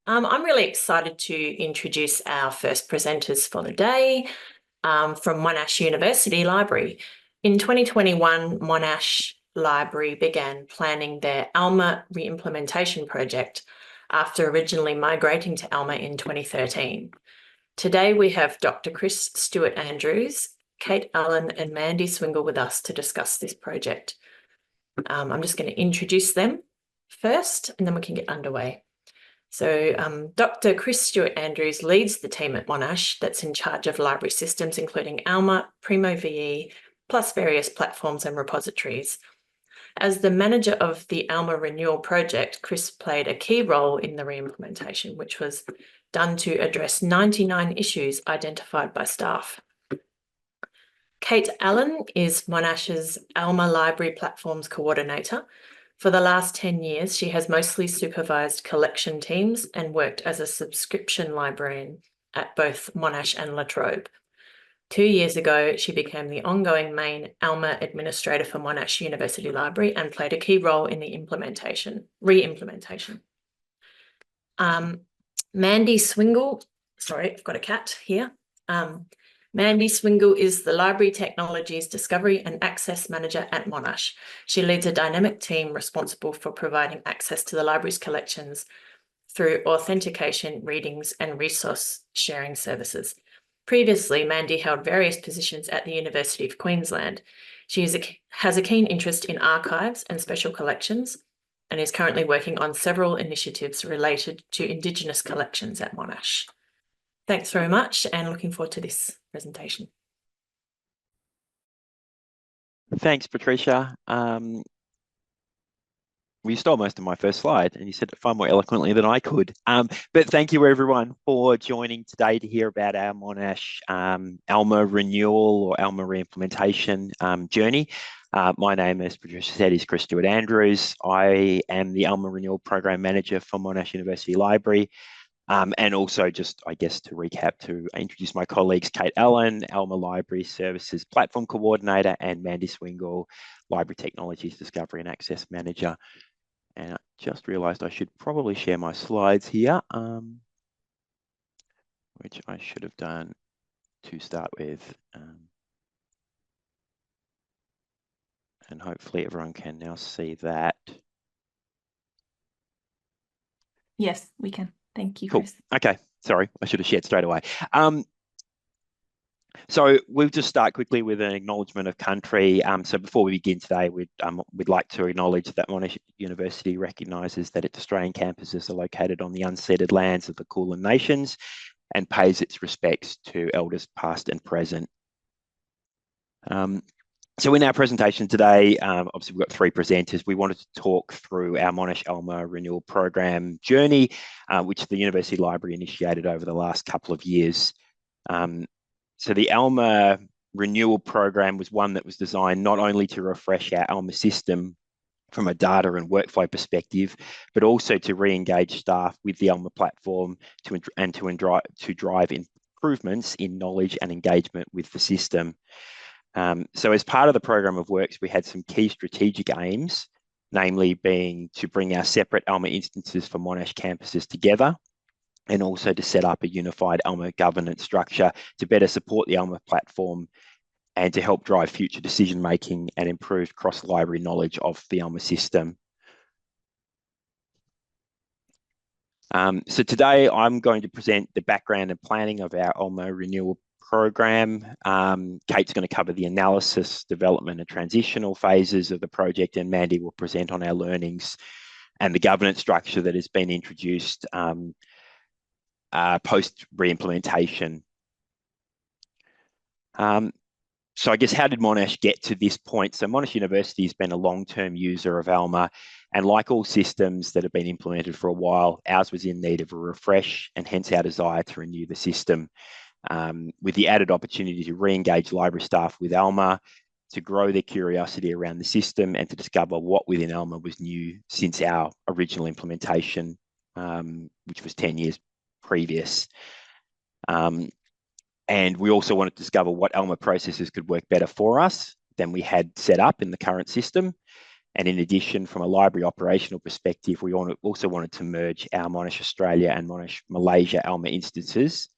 I'm really excited to introduce our first presenters for the day from Monash University Library. In 2021, Monash Library began planning their Alma reimplementation project after originally migrating to Alma in 2013. Today we have Dr. Chris Stuart-Andrews, Kate Allen and Mandy Swingle with us to discuss this project. I'm just going to introduce them first and then we can get underway. So Dr. Chris Stuart-Andrews leads the team at Monash that's in charge of library systems, including Alma, Primo VE, plus various platforms and repositories. As the manager of the Alma Renewal project, Chris played a key role in the reimplementation, which was done to address 99 issues identified by staff. Kate Allen is Monash's Alma Library Platforms Coordinator. For the last 10 years, she has mostly supervised collection teams and worked as a subscription librarian at both Monash and La Trobe. 2 years ago, she became the ongoing main Alma administrator for Monash University Library and played a key role in the re-implementation. Mandy Swingle, sorry, I've got a cat here. Mandy Swingle is the Library Technologies Discovery and Access Manager at Monash. She leads a dynamic team responsible for providing access to the library's collections through authentication, readings, and resource sharing services. Previously, Mandy held various positions at the University of Queensland. She has a keen interest in archives and special collections and is currently working on several initiatives related to Indigenous collections at Monash. Thanks very much and looking forward to this presentation. Thanks, Patricia. You stole most of my first slide and you said it far more eloquently than I could. But thank you everyone for joining today to hear about our Monash Alma Renewal or Alma Reimplementation journey. My name, as Patricia said, is Chris Stuart-Andrews. I am the Alma Renewal Program Manager for Monash University Library. And also just, I guess, to recap, to introduce my colleagues, Kate Allen, Alma Library Services Platform Coordinator, and Mandy Swingle, Library Technologies Discovery and Access Manager. And I just realized I should probably share my slides here, which I should have done to start with. And hopefully everyone can now see that. Yes, we can. Thank you, Chris. Cool. Okay, sorry, I should have shared straight away. So we'll just start quickly with an acknowledgement of country. So before we begin today, we'd like to acknowledge that Monash University recognises that its Australian campuses are located on the unceded lands of the Kulin Nations and pays its respects to elders past and present. So in our presentation today, obviously we've got three presenters. We wanted to talk through our Monash Alma Renewal Program journey, which the University Library initiated over the last couple of years. So the Alma Renewal Program was one that was designed not only to refresh our Alma system from a data and workflow perspective, but also to re-engage staff with the Alma platform to drive improvements in knowledge and engagement with the system. So as part of the program of works, we had some key strategic aims, namely being to bring our separate Alma instances for Monash campuses together, and also to set up a unified Alma governance structure to better support the Alma platform and to help drive future decision-making and improved cross-library knowledge of the Alma system. So today I'm going to present the background and planning of our Alma Renewal Program. Kate's going to cover the analysis, development and transitional phases of the project, and Mandy will present on our learnings and the governance structure that has been introduced post-reimplementation. So I guess how did Monash get to this point? So Monash University has been a long-term user of Alma, and like all systems that have been implemented for a while, ours was in need of a refresh, and hence our desire to renew the system. With the added opportunity to re-engage library staff with Alma, to grow their curiosity around the system and to discover what within Alma was new since our original implementation, which was 10 years previous. And we also wanted to discover what Alma processes could work better for us than we had set up in the current system. And in addition, from a library operational perspective, we also wanted to merge our Monash Australia and Monash Malaysia Alma instances,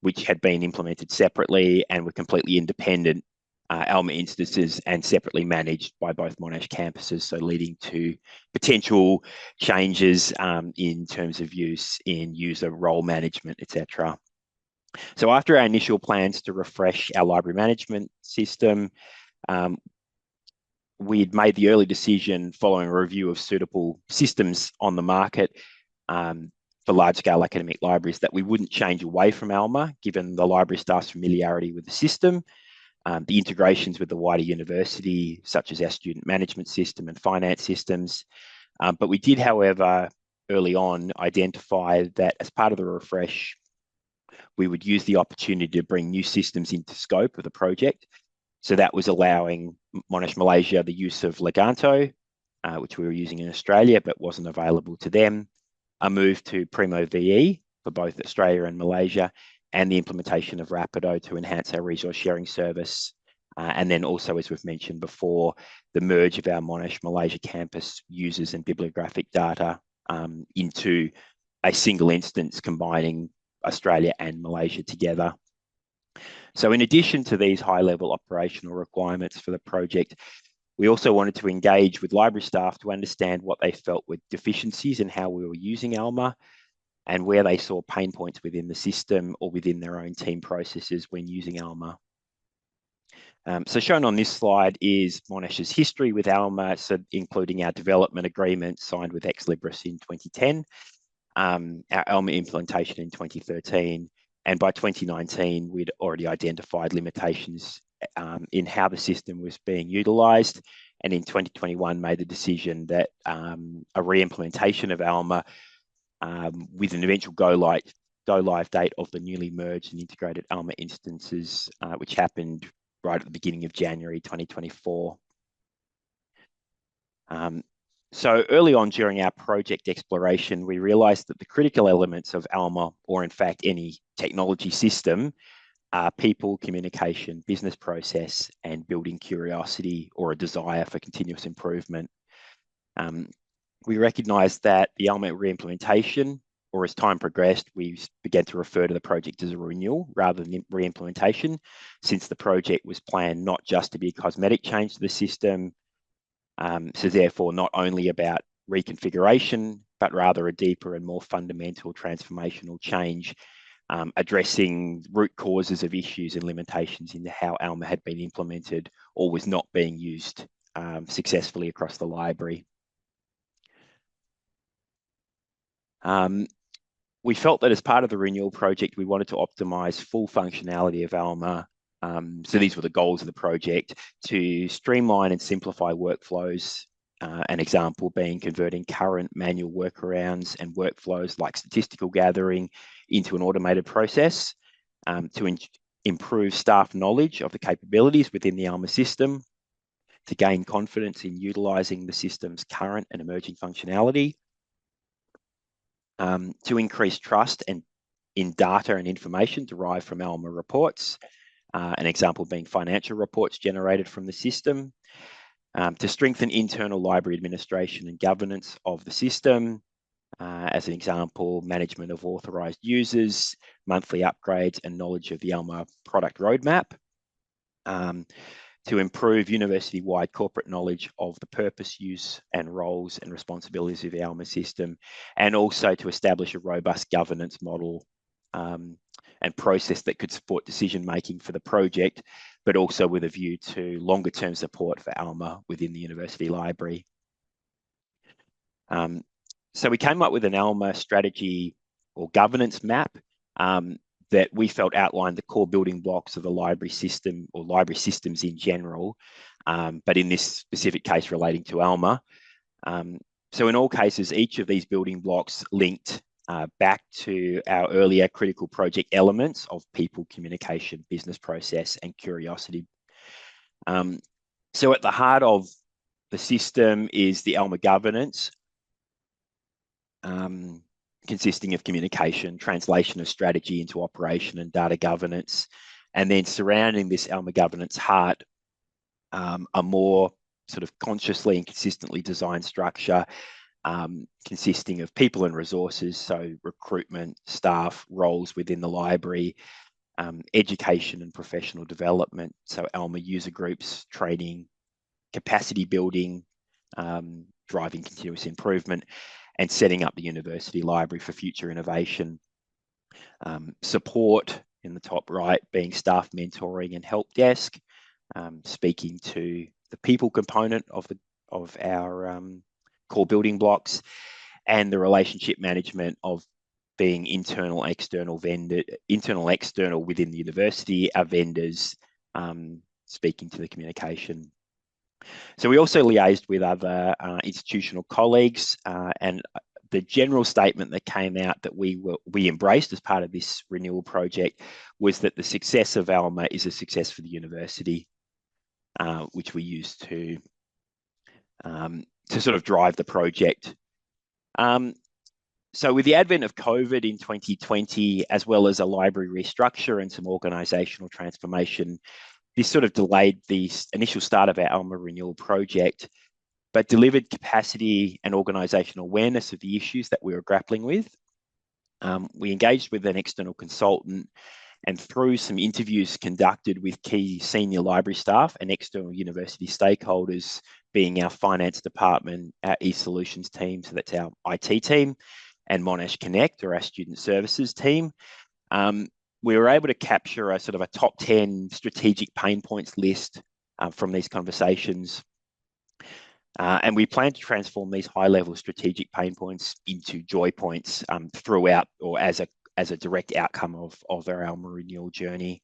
which had been implemented separately and were completely independent Alma instances and separately managed by both Monash campuses, so leading to potential changes in terms of use in user role management, etc. So after our initial plans to refresh our library management system, we'd made the early decision following a review of suitable systems on the market for large-scale academic libraries that we wouldn't change away from Alma, given the library staff's familiarity with the system, the integrations with the wider university, such as our student management system and finance systems. But we did, however, early on identify that as part of the refresh, we would use the opportunity to bring new systems into scope of the project. So that was allowing Monash Malaysia the use of Leganto, which we were using in Australia, but wasn't available to them, a move to Primo VE for both Australia and Malaysia, and the implementation of Rapido to enhance our resource sharing service. And then also, as we've mentioned before, the merge of our Monash Malaysia campus users and bibliographic data into a single instance combining Australia and Malaysia together. So in addition to these high-level operational requirements for the project, we also wanted to engage with library staff to understand what they felt were deficiencies in how we were using Alma and where they saw pain points within the system or within their own team processes when using Alma. So shown on this slide is Monash's history with Alma, so including our development agreement signed with Ex Libris in 2010, our Alma implementation in 2013, and by 2019, we'd already identified limitations in how the system was being utilised, and in 2021 made the decision that a re-implementation of Alma with an eventual go live date of the newly merged and integrated Alma instances, which happened right at the beginning of January 2024. So early on during our project exploration, we realised that the critical elements of Alma, or in fact any technology system, are people, communication, business process, and building curiosity or a desire for continuous improvement. We recognised that the Alma re-implementation, or as time progressed, we began to refer to the project as a renewal rather than re-implementation, since the project was planned not just to be a cosmetic change to the system, so therefore not only about reconfiguration, but rather a deeper and more fundamental transformational change, addressing root causes of issues and limitations in how Alma had been implemented or was not being used successfully across the library. We felt that as part of the renewal project, we wanted to optimise full functionality of Alma. So these were the goals of the project: to streamline and simplify workflows, an example being converting current manual workarounds and workflows like statistical gathering into an automated process, to improve staff knowledge of the capabilities within the Alma system, to gain confidence in utilising the system's current and emerging functionality, to increase trust in data and information derived from Alma reports, an example being financial reports generated from the system, to strengthen internal library administration and governance of the system, as an example, management of authorised users, monthly upgrades, and knowledge of the Alma product roadmap, to improve university-wide corporate knowledge of the purpose, use, and roles and responsibilities of the Alma system, and also to establish a robust governance model and process that could support decision-making for the project, but also with a view to longer-term support for Alma within the university library. So we came up with an Alma strategy or governance map that we felt outlined the core building blocks of the library system or library systems in general, but in this specific case relating to Alma. So in all cases, each of these building blocks linked back to our earlier critical project elements of people, communication, business process, and curiosity. So at the heart of the system is the Alma governance, consisting of communication, translation of strategy into operation and data governance. And then surrounding this Alma governance heart are more sort of consciously and consistently designed structure consisting of people and resources, so recruitment, staff, roles within the library, education and professional development, so Alma user groups, training, capacity building, driving continuous improvement, and setting up the university library for future innovation. Support in the top right being staff mentoring and help desk, speaking to the people component of our core building blocks, and the relationship management of being internal, external within the university, our vendors, speaking to the communication. So we also liaised with other institutional colleagues, and the general statement that came out that we embraced as part of this renewal project was that the success of Alma is a success for the university, which we used to sort of drive the project. So with the advent of COVID in 2020, as well as a library restructure and some organisational transformation, this sort of delayed the initial start of our Alma Renewal project, but delivered capacity and organisational awareness of the issues that we were grappling with. We engaged with an external consultant, and through some interviews conducted with key senior library staff and external university stakeholders, being our finance department, our e-solutions team, so that's our IT team, and Monash Connect, or our student services team, we were able to capture a sort of a top 10 strategic pain points list from these conversations. And we plan to transform these high-level strategic pain points into joy points throughout, or as a direct outcome of our Alma Renewal journey.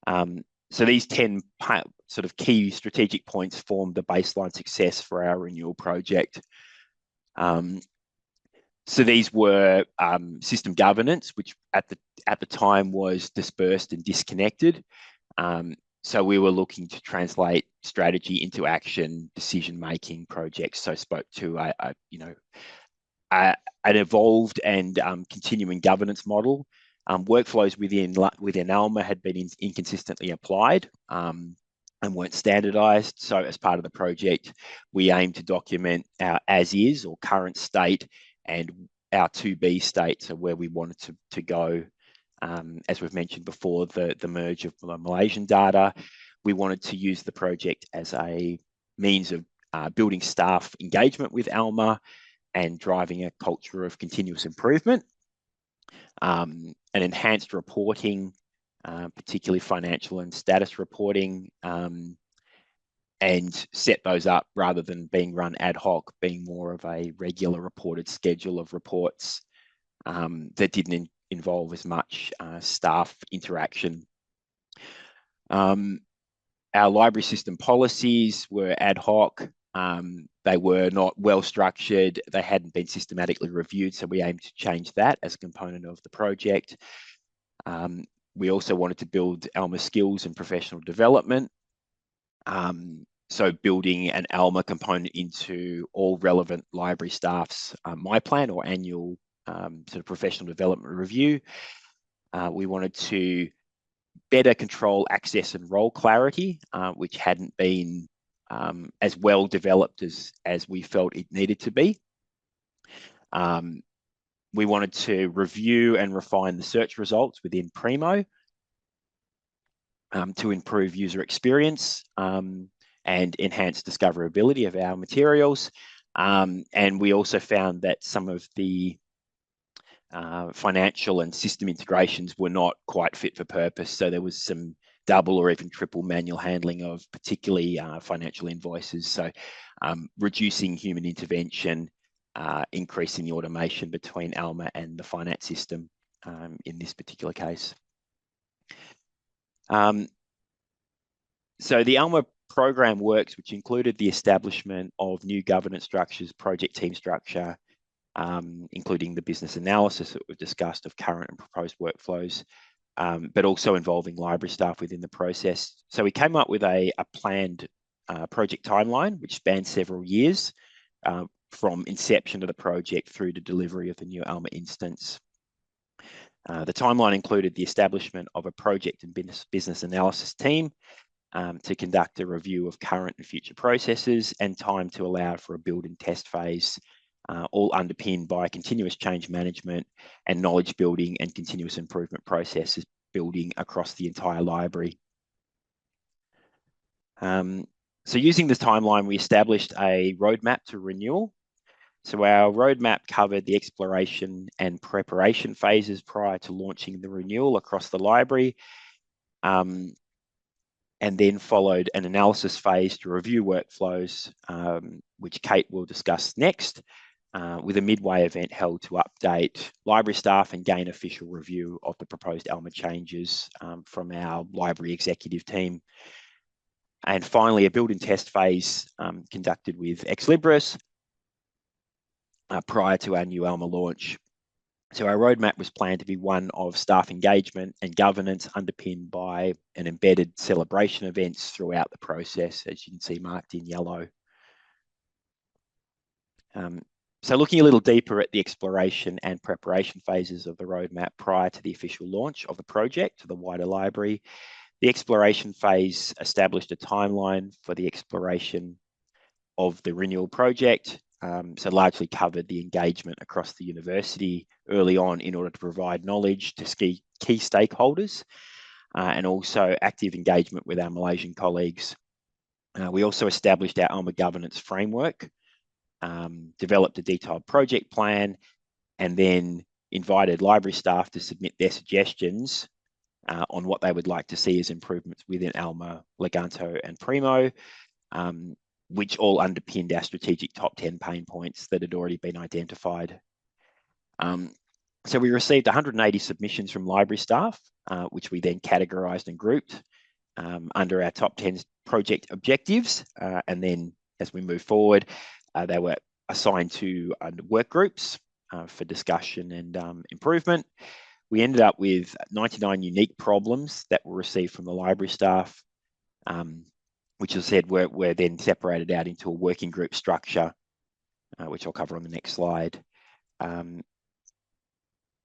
So these 10 sort of key strategic points formed the baseline success for our renewal project. So these were system governance, which at the time was dispersed and disconnected. So we were looking to translate strategy into action, decision-making projects. So spoke to an evolved and continuing governance model. Workflows within Alma had been inconsistently applied and weren't standardised. So as part of the project, we aimed to document our as-is or current state and our to-be state, so where we wanted to go. As we've mentioned before, the merge of the Malaysian data, we wanted to use the project as a means of building staff engagement with Alma and driving a culture of continuous improvement, and enhanced reporting, particularly financial and status reporting, and set those up rather than being run ad hoc, being more of a regular reported schedule of reports that didn't involve as much staff interaction. Our library system policies were ad hoc. They were not well structured. They hadn't been systematically reviewed, so we aimed to change that as a component of the project. We also wanted to build Alma skills and professional development. So building an Alma component into all relevant library staff's My Plan or annual sort of professional development review. We wanted to better control access and role clarity, which hadn't been as well developed as we felt it needed to be. We wanted to review and refine the search results within Primo to improve user experience and enhance discoverability of our materials. And we also found that some of the financial and system integrations were not quite fit for purpose. So there was some double or even triple manual handling of particularly financial invoices. So reducing human intervention, increasing the automation between Alma and the finance system in this particular case. So the Alma program works, which included the establishment of new governance structures, project team structure, including the business analysis that we've discussed of current and proposed workflows, but also involving library staff within the process. So we came up with a planned project timeline, which spanned several years from inception of the project through to delivery of the new Alma instance. The timeline included the establishment of a project and business analysis team, to conduct a review of current and future processes, and time to allow for a build and test phase, all underpinned by continuous change management and knowledge building and continuous improvement processes building across the entire library. So using this timeline, we established a roadmap to renewal. So our roadmap covered the exploration and preparation phases prior to launching the renewal across the library, and then followed an analysis phase to review workflows, which Kate will discuss next, with a midway event held to update library staff and gain official review of the proposed Alma changes from our library executive team. And finally, a build and test phase conducted with Ex Libris prior to our new Alma launch. So our roadmap was planned to be one of staff engagement and governance, underpinned by an embedded celebration events throughout the process, as you can see marked in yellow. So looking a little deeper at the exploration and preparation phases of the roadmap prior to the official launch of the project to the wider library, the exploration phase established a timeline for the exploration of the renewal project. So largely covered the engagement across the university early on in order to provide knowledge to key stakeholders, and also active engagement with our Malaysian colleagues. We also established our Alma governance framework, developed a detailed project plan, and then invited library staff to submit their suggestions on what they would like to see as improvements within Alma, Leganto, and Primo, which all underpinned our strategic top 10 pain points that had already been identified. So we received 180 submissions from library staff, which we then categorised and grouped under our top 10 project objectives. And then as we move forward, they were assigned to work groups for discussion and improvement. We ended up with 99 unique problems that were received from the library staff, which as I said, were then separated out into a working group structure, which I'll cover on the next slide. And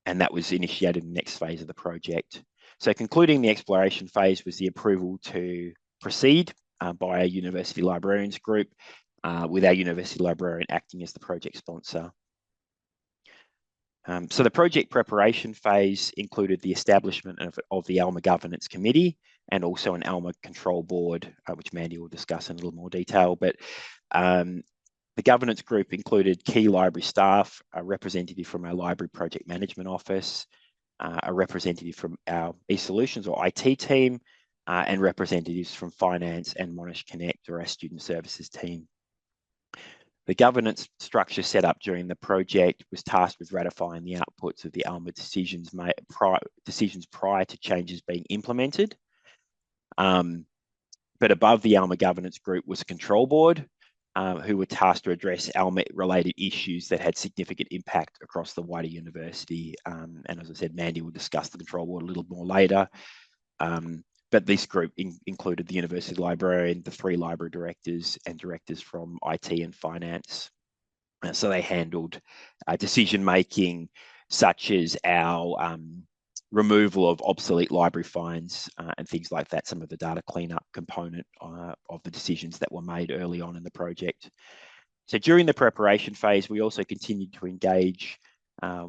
that was initiated in the next phase of the project. So concluding the exploration phase was the approval to proceed by our university librarians group, with our university librarian acting as the project sponsor. So the project preparation phase included the establishment of the Alma Governance Committee and also an Alma Control Board, which Mandy will discuss in a little more detail. But the governance group included key library staff, a representative from our Library Project Management Office, a representative from our eSolutions or IT team, and representatives from Finance and Monash Connect, or our Student Services team. The governance structure set up during the project was tasked with ratifying the outputs of the Alma decisions prior to changes being implemented. But above the Alma governance group was a control board, who were tasked to address Alma-related issues that had significant impact across the wider university. And as I said, Mandy will discuss the control board a little more later. But this group included the university librarian, the 3 library directors, and directors from IT and finance. So they handled decision-making, such as our removal of obsolete library fines and things like that, some of the data cleanup component of the decisions that were made early on in the project. So during the preparation phase, we also continued to engage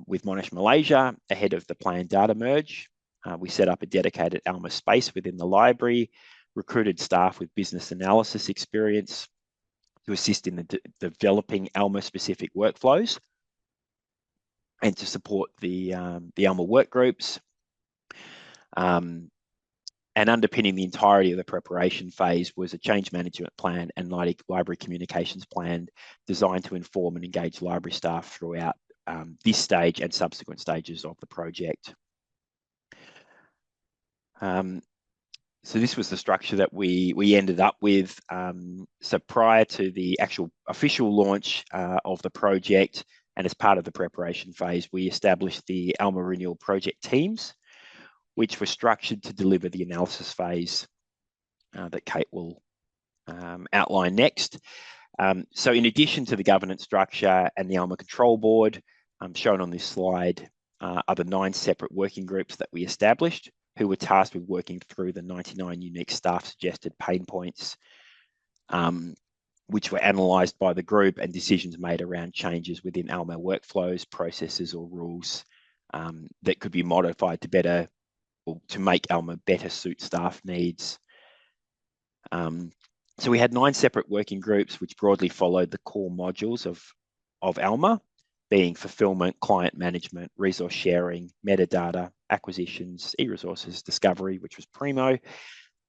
with Monash Malaysia ahead of the planned data merge. We set up a dedicated Alma space within the library, recruited staff with business analysis experience to assist in the developing Alma-specific workflows and to support the Alma work groups. And underpinning the entirety of the preparation phase was a change management plan and library communications plan designed to inform and engage library staff throughout this stage and subsequent stages of the project. So this was the structure that we ended up with. So prior to the actual official launch of the project, and as part of the preparation phase, we established the Alma Renewal project teams, which were structured to deliver the analysis phase that Kate will outline next. So in addition to the governance structure and the Alma Control Board, shown on this slide, are the 9 separate working groups that we established who were tasked with working through the 99 unique staff suggested pain points, which were analysed by the group, and decisions made around changes within Alma workflows, processes or rules that could be modified to better, or to make Alma better suit staff needs. So we had 9 separate working groups which broadly followed the core modules of Alma, being fulfillment, client management, resource sharing, metadata, acquisitions, e-resources, discovery, which was Primo,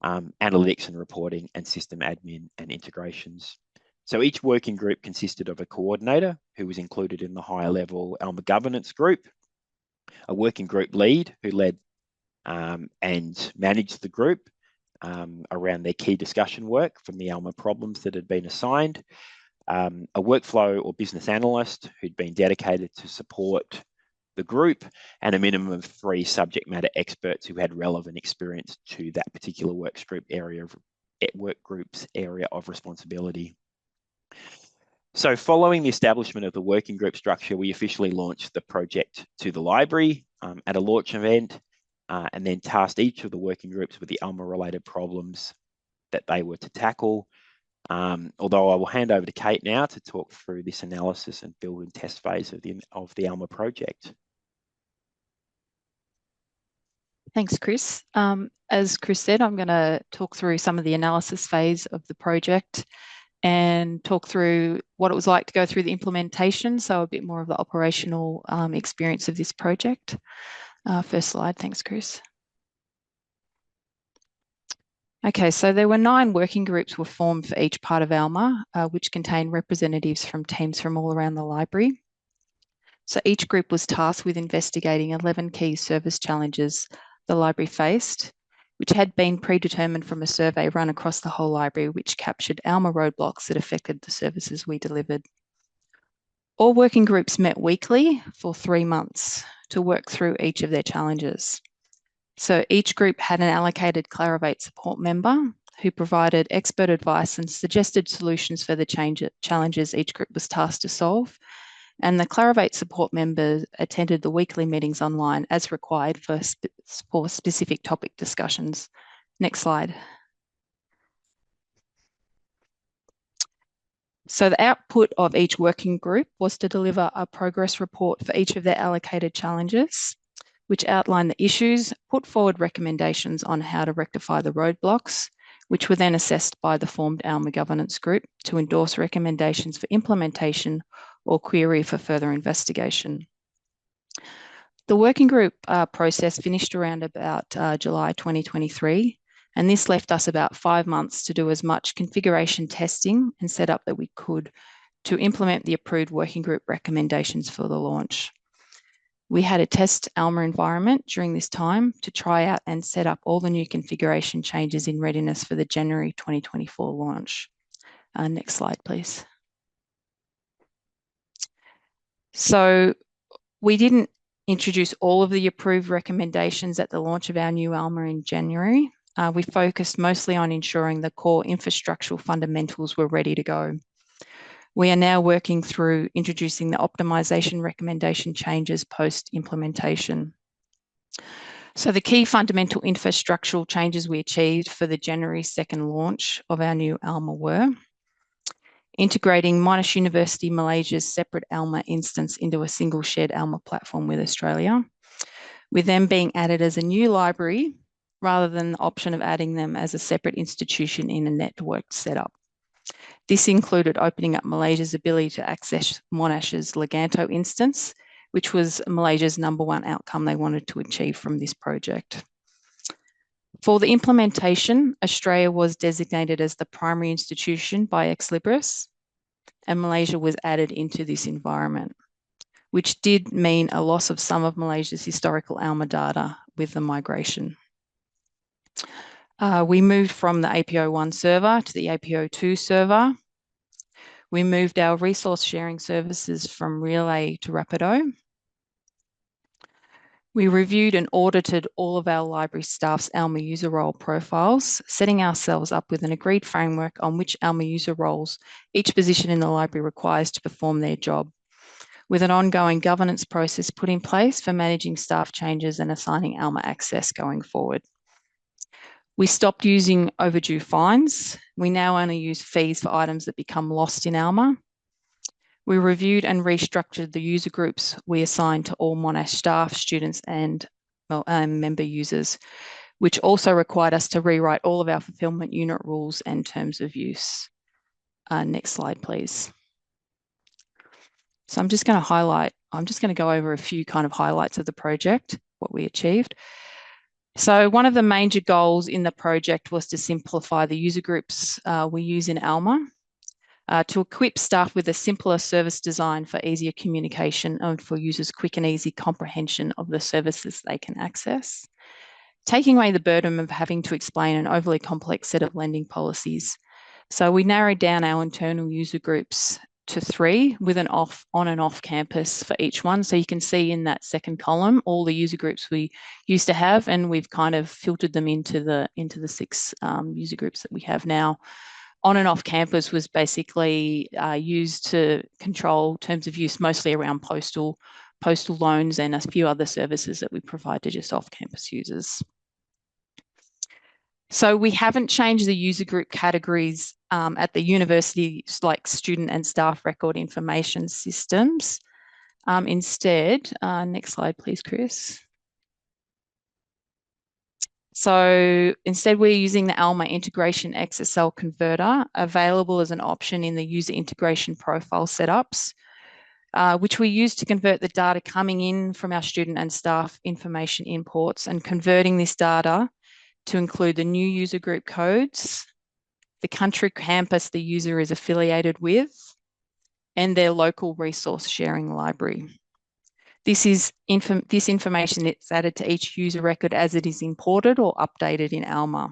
analytics and reporting, and system admin and integrations. So each working group consisted of a coordinator who was included in the higher level Alma governance group, a working group lead who led and managed the group around their key discussion work from the Alma problems that had been assigned, a workflow or business analyst who'd been dedicated to support the group, and a minimum of 3 subject matter experts who had relevant experience to that particular work group's area of responsibility. So following the establishment of the working group structure, we officially launched the project to the library at a launch event, and then tasked each of the working groups with the Alma-related problems that they were to tackle. Although I will hand over to Kate now to talk through this analysis and build and test phase of the Alma project. Thanks, Chris. As Chris said, I'm going to talk through some of the analysis phase of the project and talk through what it was like to go through the implementation, so a bit more of the operational experience of this project. First slide, thanks, Chris. Okay, so there were 9 working groups were formed for each part of Alma, which contained representatives from teams from all around the library. So each group was tasked with investigating 11 key service challenges the library faced, which had been predetermined from a survey run across the whole library, which captured Alma roadblocks that affected the services we delivered. All working groups met weekly for 3 months to work through each of their challenges. So each group had an allocated Clarivate support member who provided expert advice and suggested solutions for the challenges each group was tasked to solve. And the Clarivate support members attended the weekly meetings online as required for specific topic discussions. Next slide. So the output of each working group was to deliver a progress report for each of their allocated challenges, which outlined the issues, put forward recommendations on how to rectify the roadblocks, which were then assessed by the formed Alma governance group to endorse recommendations for implementation or query for further investigation. The working group process finished around about July 2023, and this left us about 5 months to do as much configuration testing and setup that we could to implement the approved working group recommendations for the launch. We had a test Alma environment during this time to try out and set up all the new configuration changes in readiness for the January 2024 launch. Next slide, please. So we didn't introduce all of the approved recommendations at the launch of our new Alma in January. We focused mostly on ensuring the core infrastructural fundamentals were ready to go. We are now working through introducing the optimization recommendation changes post-implementation. So the key fundamental infrastructural changes we achieved for the January 2nd launch of our new Alma were integrating Monash University Malaysia's separate Alma instance into a single shared Alma platform with Australia, with them being added as a new library rather than the option of adding them as a separate institution in a networked setup. This included opening up Malaysia's ability to access Monash's Leganto instance, which was Malaysia's #1 outcome they wanted to achieve from this project. For the implementation, Australia was designated as the primary institution by Ex Libris, and Malaysia was added into this environment, which did mean a loss of some of Malaysia's historical Alma data with the migration. We moved from the APO1 server to the APO2 server. We moved our resource sharing services from Relay to Rapido. We reviewed and audited all of our library staff's Alma user role profiles, setting ourselves up with an agreed framework on which Alma user roles each position in the library requires to perform their job. with an ongoing governance process put in place for managing staff changes and assigning Alma access going forward. We stopped using overdue fines. We now only use fees for items that become lost in Alma. We reviewed and restructured the user groups we assigned to all Monash staff, students and member users, which also required us to rewrite all of our fulfilment unit rules and terms of use. Next slide, please. So I'm just going to go over a few kind of highlights of the project, what we achieved. So one of the major goals in the project was to simplify the user groups we use in Alma, to equip staff with a simpler service design for easier communication and for users' quick and easy comprehension of the services they can access, taking away the burden of having to explain an overly complex set of lending policies. So we narrowed down our internal user groups to 3 with an on and off campus for each one. So you can see in that second column all the user groups we used to have, and we've kind of filtered them into the 6 user groups that we have now. On and off campus was basically used to control terms of use, mostly around postal loans and a few other services that we provide to just off-campus users. So we haven't changed the user group categories at the university, like student and staff record information systems. Instead, next slide, please, Chris. So instead, we're using the Alma integration XSL converter, available as an option in the user integration profile setups, which we use to convert the data coming in from our student and staff information imports and converting this data to include the new user group codes, the country campus the user is affiliated with, and their local resource sharing library. This information is added to each user record as it is imported or updated in Alma,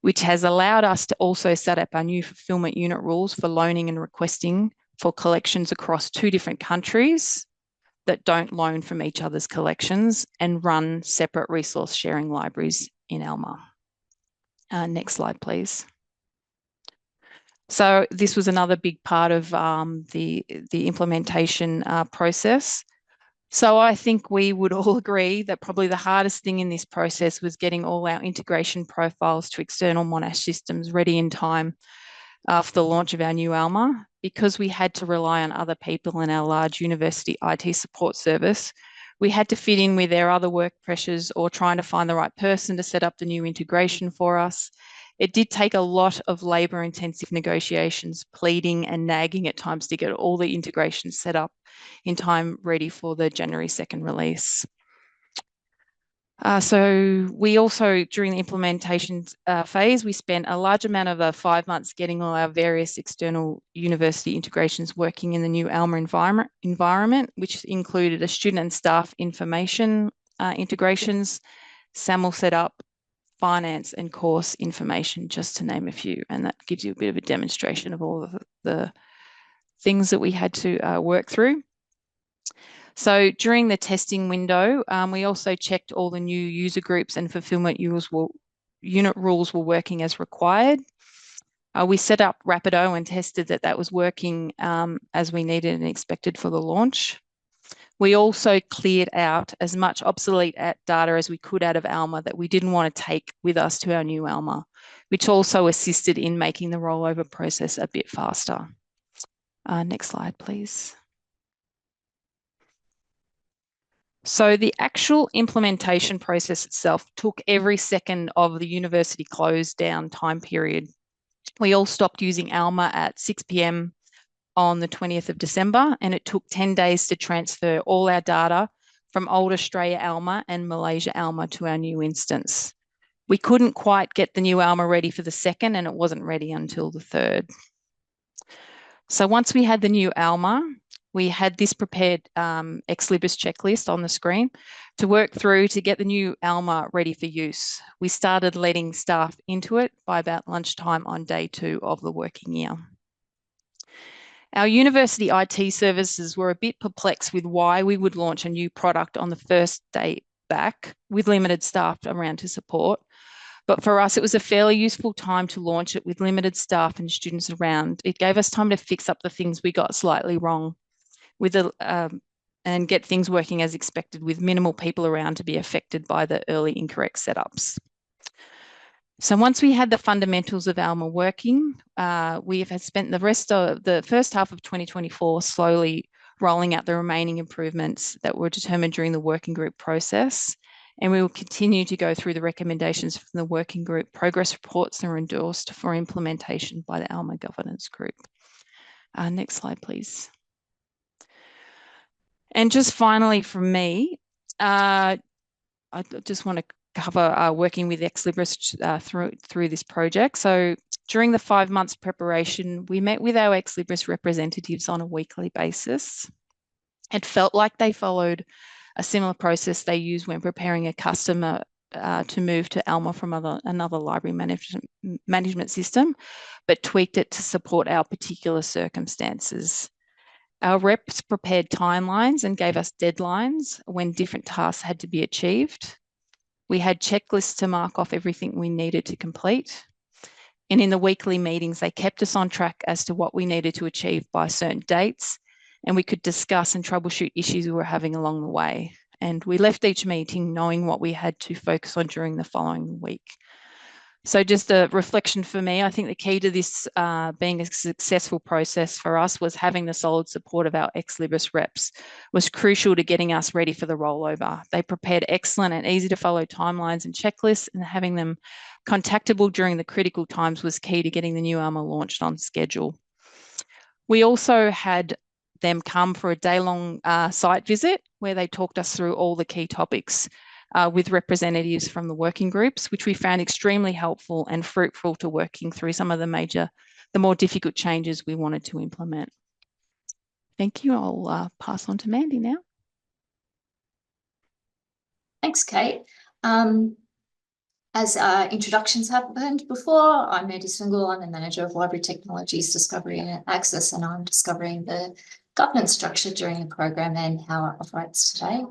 which has allowed us to also set up our new fulfilment unit rules for loaning and requesting for collections across 2 different countries that don't loan from each other's collections and run separate resource sharing libraries in Alma. Next slide, please. So this was another big part of the implementation process. So I think we would all agree that probably the hardest thing in this process was getting all our integration profiles to external Monash systems ready in time for the launch of our new Alma. Because we had to rely on other people in our large university IT support service, we had to fit in with their other work pressures or trying to find the right person to set up the new integration for us. It did take a lot of labour-intensive negotiations, pleading and nagging at times to get all the integrations set up in time ready for the January 2nd release. So we also, during the implementation phase, we spent a large amount of the 5 months getting all our various external university integrations working in the new Alma environment, which included a student and staff information integrations, SAML setup, finance and course information, just to name a few. And that gives you a bit of a demonstration of all of the things that we had to work through. So during the testing window, we also checked all the new user groups and fulfilment unit rules were working as required. We set up Rapido and tested that was working as we needed and expected for the launch. We also cleared out as much obsolete data as we could out of Alma that we didn't want to take with us to our new Alma, which also assisted in making the rollover process a bit faster. Next slide, please. So the actual implementation process itself took every second of the university closed down time period. We all stopped using Alma at 6 p.m. on the 20th of December, and it took 10 days to transfer all our data from old Australia Alma and Malaysia Alma to our new instance. We couldn't quite get the new Alma ready for the 2nd, and it wasn't ready until the 3rd. So once we had the new Alma, we had this prepared ex libris checklist on the screen to work through to get the new Alma ready for use. We started letting staff into it by about lunchtime on day 2 of the working year. Our university IT services were a bit perplexed with why we would launch a new product on the first day back with limited staff around to support. But for us, it was a fairly useful time to launch it with limited staff and students around. It gave us time to fix up the things we got slightly wrong. and get things working as expected with minimal people around to be affected by the early incorrect setups. So once we had the fundamentals of Alma working, we have spent the rest of the first half of 2024 slowly rolling out the remaining improvements that were determined during the working group process. And we will continue to go through the recommendations from the working group progress reports that are endorsed for implementation by the Alma governance group. Next slide, please. And just finally from me, I just want to cover working with Ex Libris through this project. So during the 5 months preparation, we met with our Ex Libris representatives on a weekly basis. It felt like they followed a similar process they use when preparing a customer to move to Alma from another library management system, but tweaked it to support our particular circumstances. Our reps prepared timelines and gave us deadlines when different tasks had to be achieved. We had checklists to mark off everything we needed to complete. And in the weekly meetings, they kept us on track as to what we needed to achieve by certain dates, and we could discuss and troubleshoot issues we were having along the way. And we left each meeting knowing what we had to focus on during the following week. So just a reflection for me, I think the key to this being a successful process for us was having the solid support of our Ex Libris reps was crucial to getting us ready for the rollover. They prepared excellent and easy to follow timelines and checklists, and having them contactable during the critical times was key to getting the new Alma launched on schedule. We also had them come for a day-long site visit where they talked us through all the key topics with representatives from the working groups, which we found extremely helpful and fruitful to working through some of the more difficult changes we wanted to implement. Thank you. I'll pass on to Mandy now. Thanks, Kate. As introductions happened before, I'm Mandy Swingle. I'm the Manager of Library Technologies, Discovery and Access, and I'm discovering the governance structure during the program and how it operates today.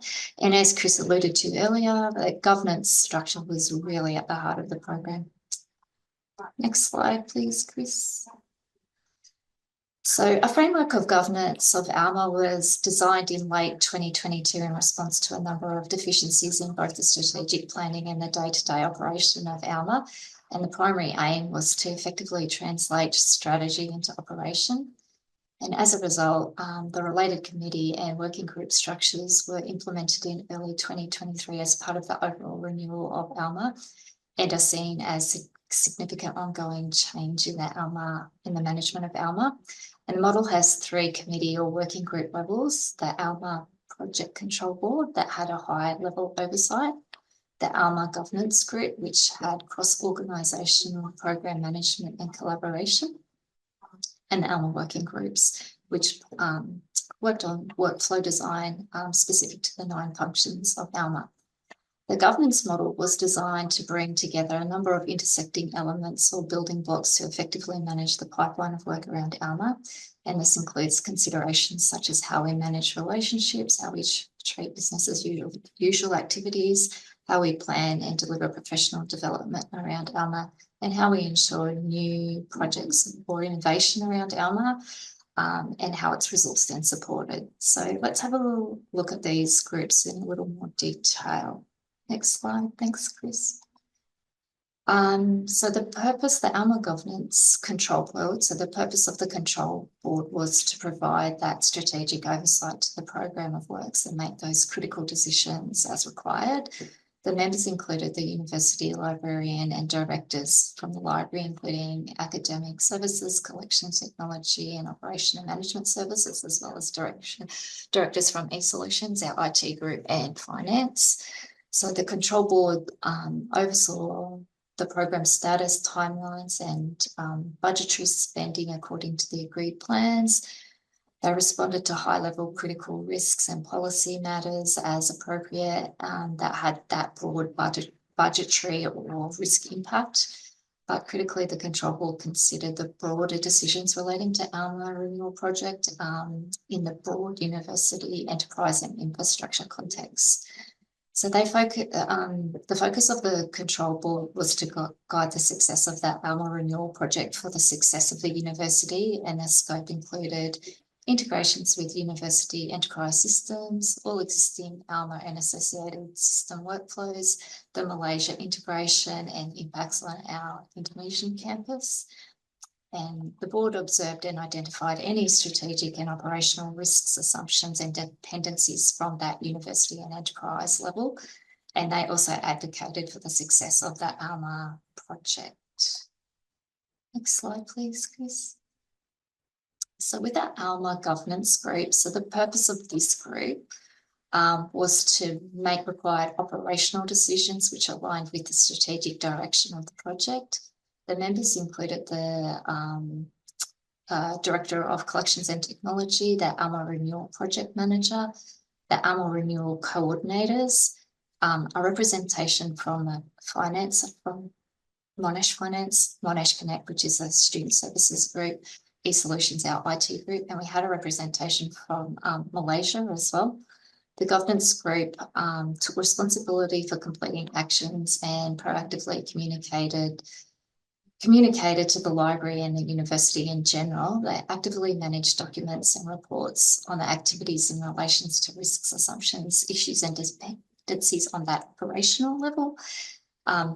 And as Chris alluded to earlier, the governance structure was really at the heart of the program. Next slide, please, Chris. So a framework of governance of Alma was designed in late 2022 in response to a number of deficiencies in both the strategic planning and the day-to-day operation of Alma. And the primary aim was to effectively translate strategy into operation. And as a result, the related committee and working group structures were implemented in early 2023 as part of the overall renewal of Alma, and are seen as significant ongoing change in the management of Alma. And the model has 3 committee or working group levels: the Alma Project Control Board that had a high level oversight, the Alma Governance Group, which had cross-organisational program management and collaboration, and the Alma Working Groups, which worked on workflow design specific to the 9 functions of Alma. The governance model was designed to bring together a number of intersecting elements or building blocks to effectively manage the pipeline of work around Alma. And this includes considerations such as how we manage relationships, how we treat business as usual activities, how we plan and deliver professional development around Alma, and how we ensure new projects or innovation around Alma, and how it's resourced and supported. So let's have a look at these groups in a little more detail. Next slide. Thanks, Chris. So the Alma Governance Control Board, so the purpose of the control board was to provide that strategic oversight to the program of works and make those critical decisions as required. The members included the university librarian and directors from the library, including academic services, collection technology and operation and management services, as well as directors from eSolutions, our IT group, and finance. So the control board oversaw the program status, timelines, and budgetary spending according to the agreed plans. They responded to high-level critical risks and policy matters as appropriate that had that broad budgetary or risk impact. But critically, the control board considered the broader decisions relating to Alma Renewal project in the broad university, enterprise, and infrastructure context. So the focus of the control board was to guide the success of that Alma Renewal project for the success of the university, and the scope included integrations with university enterprise systems, all existing Alma and associated system workflows, the Malaysia integration and impacts on our Indonesian campus. And the board observed and identified any strategic and operational risks, assumptions and dependencies from that university and enterprise level. And they also advocated for the success of that Alma project. Next slide, please, Chris. So with that Alma governance group, so the purpose of this group was to make required operational decisions which aligned with the strategic direction of the project. The members included the Director of Collections and Technology, the Alma Renewal Project Manager, the Alma Renewal Coordinators, a representation from finance, from Monash Finance, Monash Connect, which is a student services group, eSolutions, our IT group, and we had a representation from Malaysia as well. The governance group took responsibility for completing actions and proactively communicated to the library and the university in general. They actively managed documents and reports on the activities in relation to risks, assumptions, issues and dependencies on that operational level.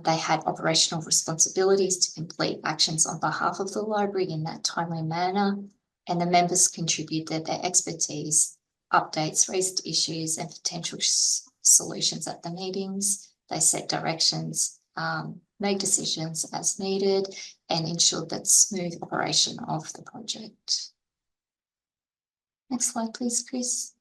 They had operational responsibilities to complete actions on behalf of the library in that timely manner, and the members contributed their expertise, updates, raised issues and potential solutions at the meetings. They set directions, made decisions as needed, and ensured that smooth operation of the project. Next slide, please, Chris.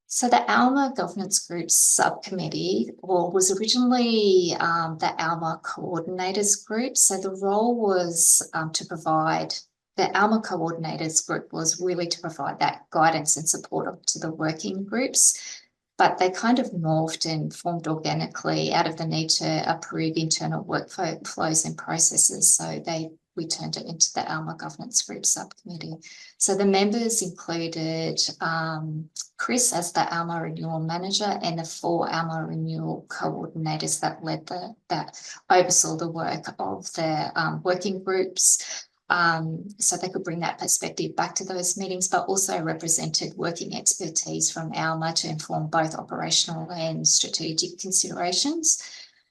So the Alma Governance Group Subcommittee was originally the Alma Coordinators Group. So the role was to provide, the Alma Coordinators Group was really to provide that guidance and support to the working groups, but they kind of morphed and formed organically out of the need to approve internal workflows and processes. So we turned it into the Alma Governance Group Subcommittee. So the members included Chris as the Alma Renewal Manager and the 4 Alma Renewal Coordinators that led that oversaw the work of the working groups. So they could bring that perspective back to those meetings, but also represented working expertise from Alma to inform both operational and strategic considerations.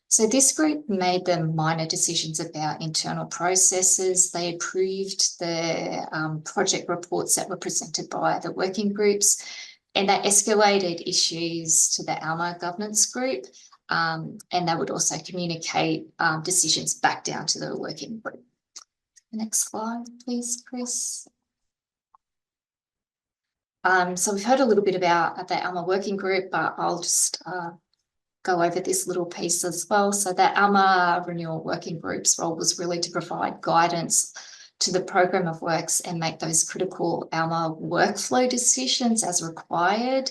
So this group made the minor decisions about internal processes. They approved the project reports that were presented by the working groups, and they escalated issues to the Alma Governance Group, and they would also communicate decisions back down to the working group. Next slide, please, Chris. So we've heard a little bit about the Alma Working Group, but I'll just go over this little piece as well. So the Alma Renewal Working Group's role was really to provide guidance to the program of works and make those critical Alma workflow decisions as required.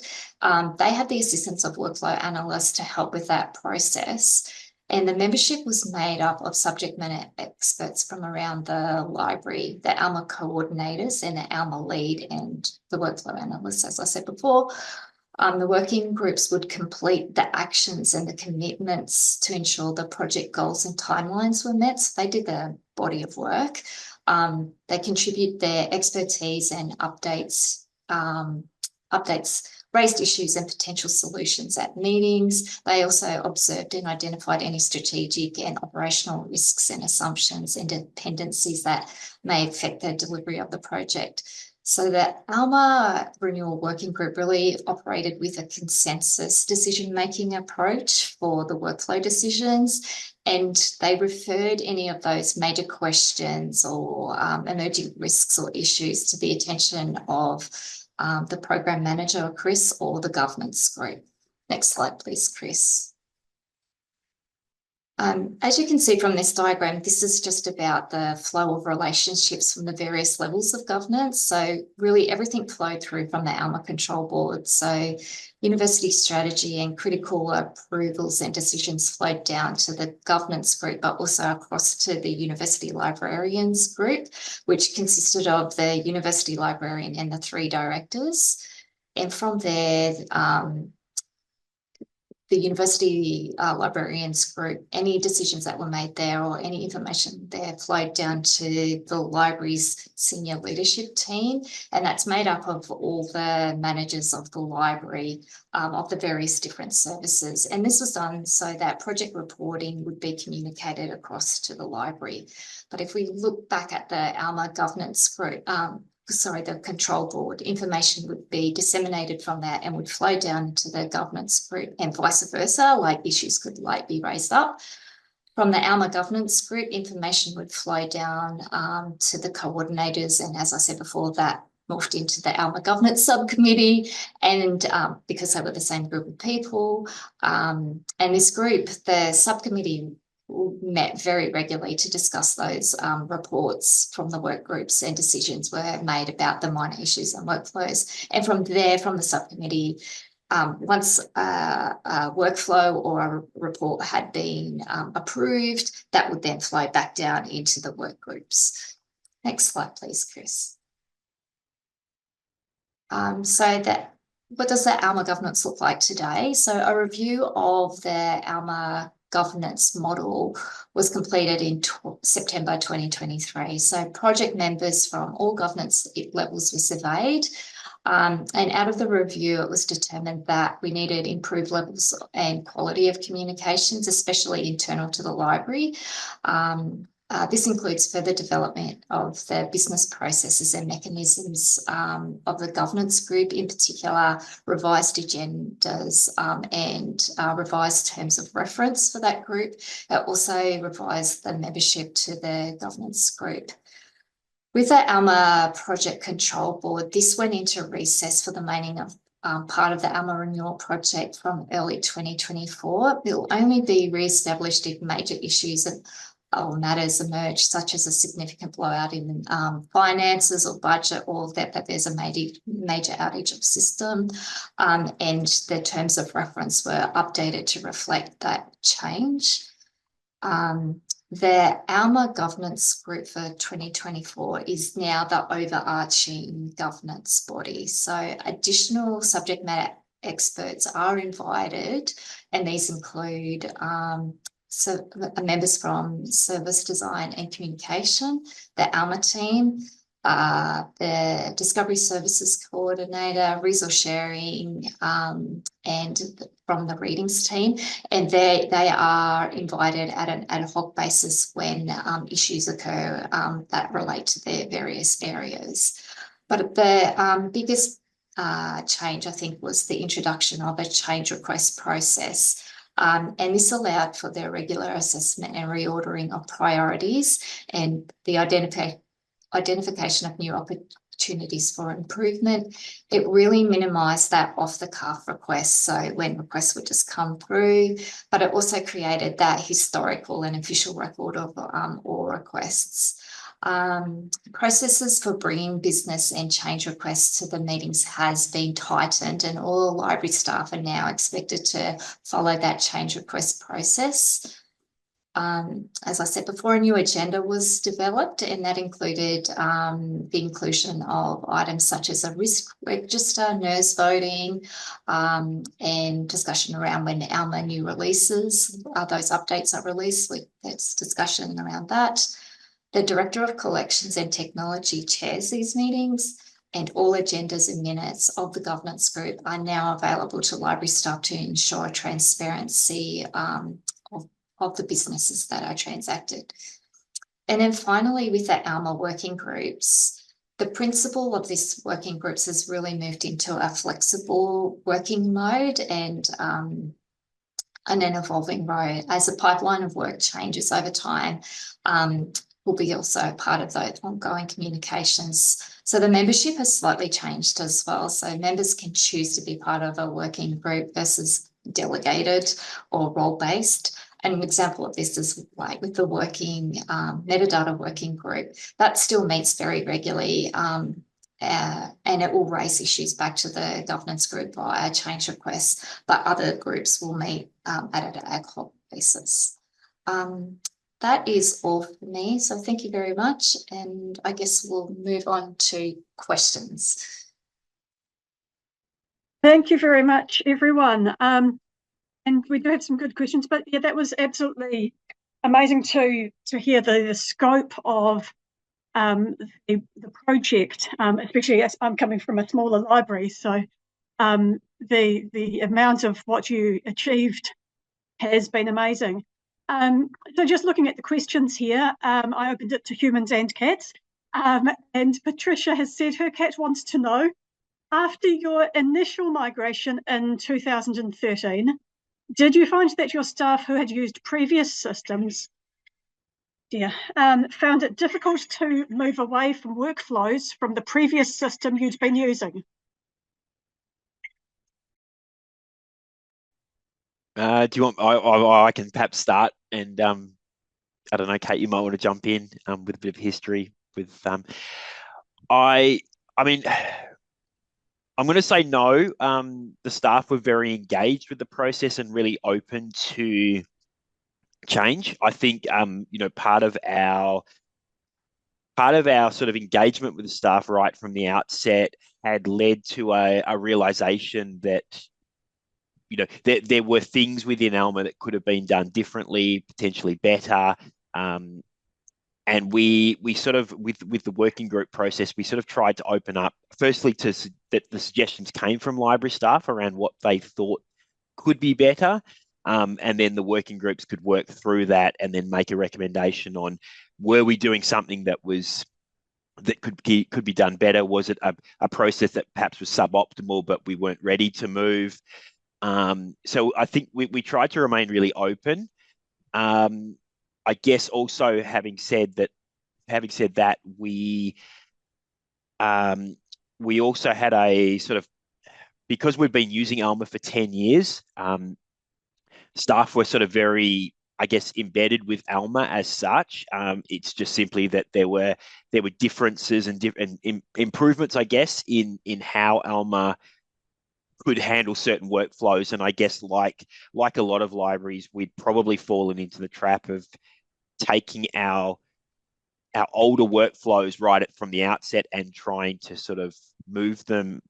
They had the assistance of workflow analysts to help with that process. And the membership was made up of subject matter experts from around the library, the Alma coordinators and the Alma lead and the workflow analysts, as I said before. The working groups would complete the actions and the commitments to ensure the project goals and timelines were met. So they did the body of work. They contribute their expertise and updates, raised issues and potential solutions at meetings. They also observed and identified any strategic and operational risks and assumptions and dependencies that may affect the delivery of the project. So the Alma Renewal Working Group really operated with a consensus decision-making approach for the workflow decisions, and they referred any of those major questions or emerging risks or issues to the attention of the program manager, Chris, or the governance group. Next slide, please, Chris. As you can see from this diagram, this is just about the flow of relationships from the various levels of governance. So really everything flowed through from the Alma Control Board. So university strategy and critical approvals and decisions flowed down to the governance group, but also across to the university librarians group, which consisted of the university librarian and the 3 directors. And from there, the University Librarians Group, any decisions that were made there or any information there flowed down to the library's senior leadership team, and that's made up of all the managers of the library, of the various different services. And this was done so that project reporting would be communicated across to the library. But if we look back at the Alma governance group, the control board, information would be disseminated from that and would flow down to the governance group and vice versa, like issues could be raised up. From the Alma governance group, information would flow down to the coordinators. And as I said before, that morphed into the Alma governance subcommittee, and because they were the same group of people. And this group, the subcommittee, met very regularly to discuss those reports from the work groups, and decisions were made about the minor issues and workflows. And from there, from the subcommittee, once a workflow or a report had been approved, that would then flow back down into the work groups. Next slide, please, Chris. What does the Alma governance look like today? So a review of the Alma governance model was completed in September 2023. So project members from all governance levels were surveyed. And out of the review, it was determined that we needed improved levels and quality of communications, especially internal to the library. This includes further development of the business processes and mechanisms of the governance group, in particular revised agendas and revised terms of reference for that group. It also revised the membership to the governance group. With the Alma Project Control Board, this went into recess for the remaining of part of the Alma Renewal project from early 2024. It will only be re-established if major issues or matters emerge, such as a significant blowout in finances or budget, or that there's a major outage of system, and the terms of reference were updated to reflect that change. The Alma governance group for 2024 is now the overarching governance body. So additional subject matter experts are invited, and these include members from service design and communication, the Alma team, the Discovery Services Coordinator, resource sharing, and from the readings team. And they are invited at an ad hoc basis when issues occur that relate to their various areas. But the biggest change, I think, was the introduction of a change request process. And this allowed for the regular assessment and reordering of priorities and the identification of new opportunities for improvement. It really minimised that off-the-cuff request, so when requests would just come through, but it also created that historical and official record of all requests. Processes for bringing business and change requests to the meetings has been tightened, and all library staff are now expected to follow that change request process. As I said before, a new agenda was developed, and that included the inclusion of items such as a risk register, nurse voting, and discussion around when the Alma new releases, those updates are released. There's discussion around that. The Director of Collections and Technology chairs these meetings, and all agendas and minutes of the governance group are now available to library staff to ensure transparency of the businesses that are transacted. And then finally, with the Alma working groups, the principle of this working groups has really moved into a flexible working mode and an evolving road. As the pipeline of work changes over time, will be also part of those ongoing communications. So the membership has slightly changed as well. So members can choose to be part of a working group versus delegated or role-based. An example of this is like with the working metadata working group, that still meets very regularly, and it will raise issues back to the governance group via change requests, but other groups will meet at an ad hoc basis. That is all for me. So thank you very much. And I guess we'll move on to questions. Thank you very much, everyone. and we do have some good questions, but yeah, that was absolutely amazing to hear the scope of the project, especially as I'm coming from a smaller library. So the amount of what you achieved has been amazing. So just looking at the questions here, I opened it to humans and cats. And Patricia has said her cat wants to know, after your initial migration in 2013, did you find that your staff who had used previous systems found it difficult to move away from workflows from the previous system you'd been using? Do you want? I can perhaps start, and I don't know, Kate, you might want to jump in with a bit of history. I mean, I'm going to say no. The staff were very engaged with the process and really open to change. I think part of our sort of engagement with the staff right from the outset had led to a realization that there were things within Alma that could have been done differently, potentially better. And we sort of, with the working group process, we sort of tried to open up, firstly, that the suggestions came from library staff around what they thought could be better. And then the working groups could work through that and then make a recommendation on, were we doing something that could be done better? Was it a process that perhaps was suboptimal, but we weren't ready to move? So I think we tried to remain really open. I guess also having said that, we also had a sort of, because we've been using Alma for 10 years, staff were sort of very, I guess, embedded with Alma as such. It's just simply that there were differences and improvements, I guess, in how Alma could handle certain workflows. And I guess like a lot of libraries, we'd probably fallen into the trap of taking our older workflows right from the outset and trying to sort of move them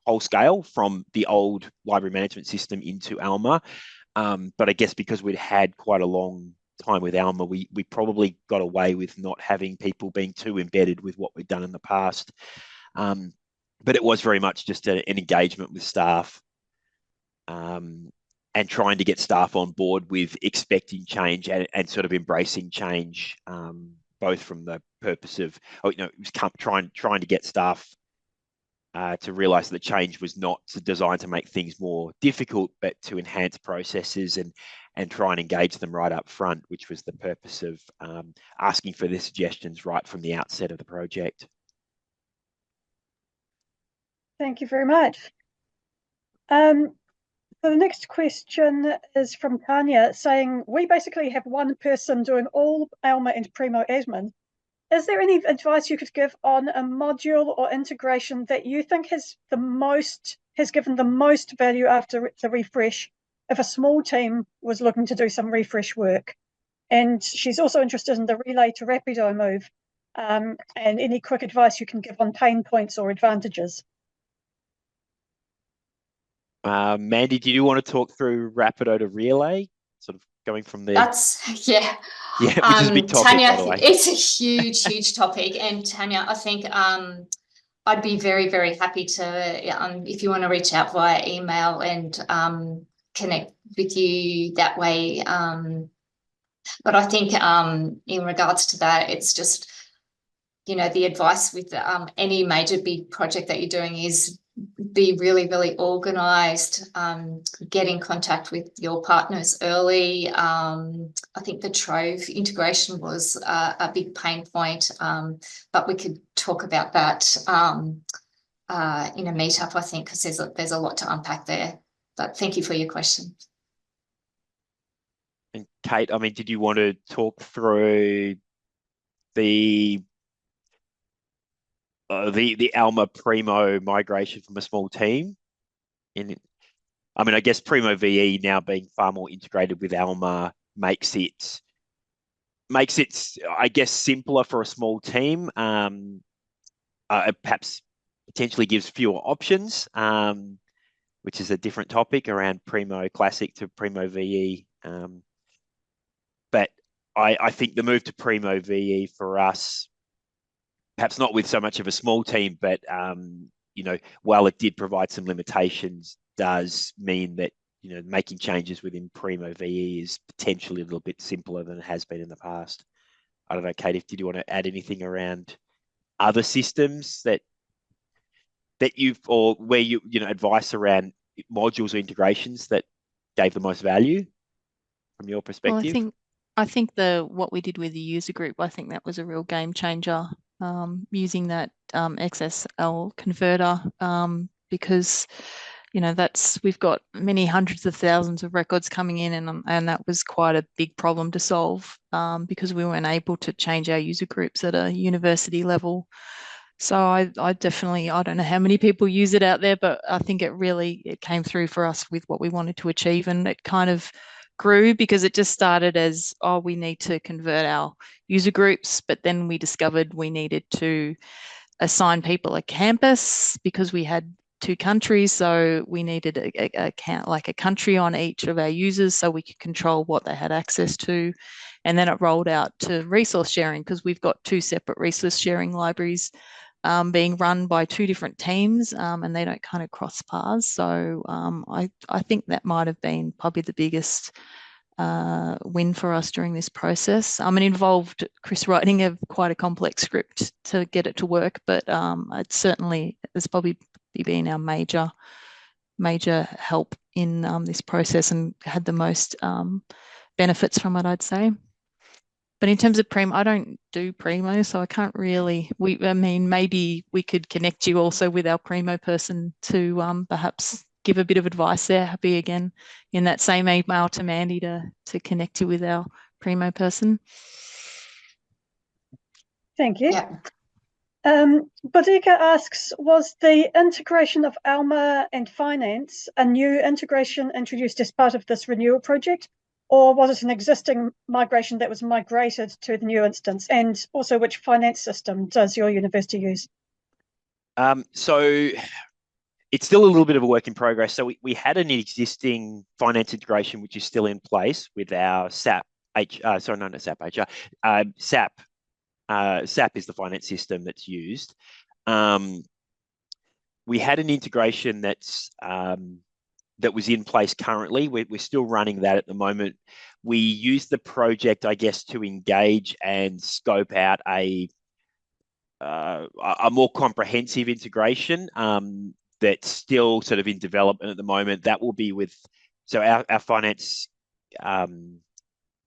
whole scale from the old library management system into Alma. But I guess because we'd had quite a long time with Alma, we probably got away with not having people being too embedded with what we'd done in the past. But it was very much just an engagement with staff, and trying to get staff on board with expecting change and sort of embracing change, both from the purpose of, it was trying to get staff to realise that change was not designed to make things more difficult, but to enhance processes and try and engage them right up front, which was the purpose of asking for their suggestions right from the outset of the project. Thank you very much. So the next question is from Tanya, saying, we basically have one person doing all Alma and Primo admin. Is there any advice you could give on a module or integration that you think has given the most value after the refresh, if a small team was looking to do some refresh work? And she's also interested in the relay to Rapido move, and any quick advice you can give on pain points or advantages. Mandy, do you want to talk through Rapido to relay, sort of going from there? Yeah, which is a big topic, Tanya, by the way. it's a huge topic, and Tanya, I think I'd be very, very happy to, if you want to reach out via email and connect with you that way. But I think in regards to that, it's just, the advice with any major big project that you're doing is be really, really organised, get in contact with your partners early. I think the Trove integration was a big pain point, but we could talk about that in a meetup, I think, because there's a lot to unpack there. But thank you for your question. And Kate, did you want to talk through the Alma Primo migration from a small team? I guess Primo VE now being far more integrated with Alma makes it, I guess, simpler for a small team. It perhaps potentially gives fewer options. which is a different topic around Primo Classic to Primo VE. But I think the move to Primo VE for us, perhaps not with so much of a small team, but you know, while it did provide some limitations, does mean that, you know, making changes within Primo VE is potentially a little bit simpler than it has been in the past. I don't know, Kate, did you want to add anything around other systems that you've, or where you know, advice around modules or integrations that gave the most value from your perspective? Well, I think what we did with the user group, I think that was a real game changer, using that XSL converter, because, you know, we've got many hundreds of thousands of records coming in, and that was quite a big problem to solve, because we weren't able to change our user groups at a university level. So I definitely, I don't know how many people use it out there, but I think it came through for us with what we wanted to achieve, and it kind of grew because it just started as, oh, we need to convert our user groups, but then we discovered we needed to assign people a campus because we had 2 countries, so we needed a country on each of our users so we could control what they had access to. And then it rolled out to resource sharing, because we've got 2 separate resource sharing libraries being run by 2 different teams, and they don't kind of cross paths. So I think that might have been probably the biggest win for us during this process. It involved Chris writing quite a complex script to get it to work, but it certainly has probably been our major help in this process, and had the most benefits from it, I'd say. But in terms of Primo, I don't do Primo, so I can't really. Maybe we could connect you also with our Primo person to perhaps give a bit of advice there. Happy again in that same email to Mandy to connect you with our Primo person. Thank you. Yeah. Bodika asks, was the integration of Alma and finance a new integration introduced as part of this renewal project, or was it an existing migration that was migrated to the new instance? And also, which finance system does your university use? So it's still a little bit of a work in progress. So we had an existing finance integration, which is still in place with our SAP, SAP. SAP is the finance system that's used. We had an integration that was in place currently. We're still running that at the moment. We used the project, I guess, to engage and scope out a more comprehensive integration that's still sort of in development at the moment. That will be with, so our finance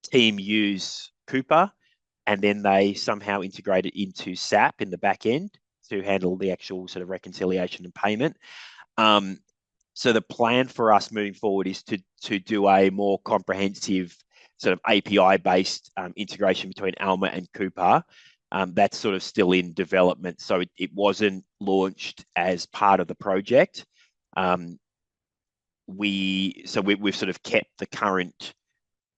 team use Coupa, and then they somehow integrate it into SAP in the back end to handle the actual sort of reconciliation and payment. So the plan for us moving forward is to do a more comprehensive sort of API-based integration between Alma and Coupa. That's sort of still in development, so it wasn't launched as part of the project. We've sort of kept the current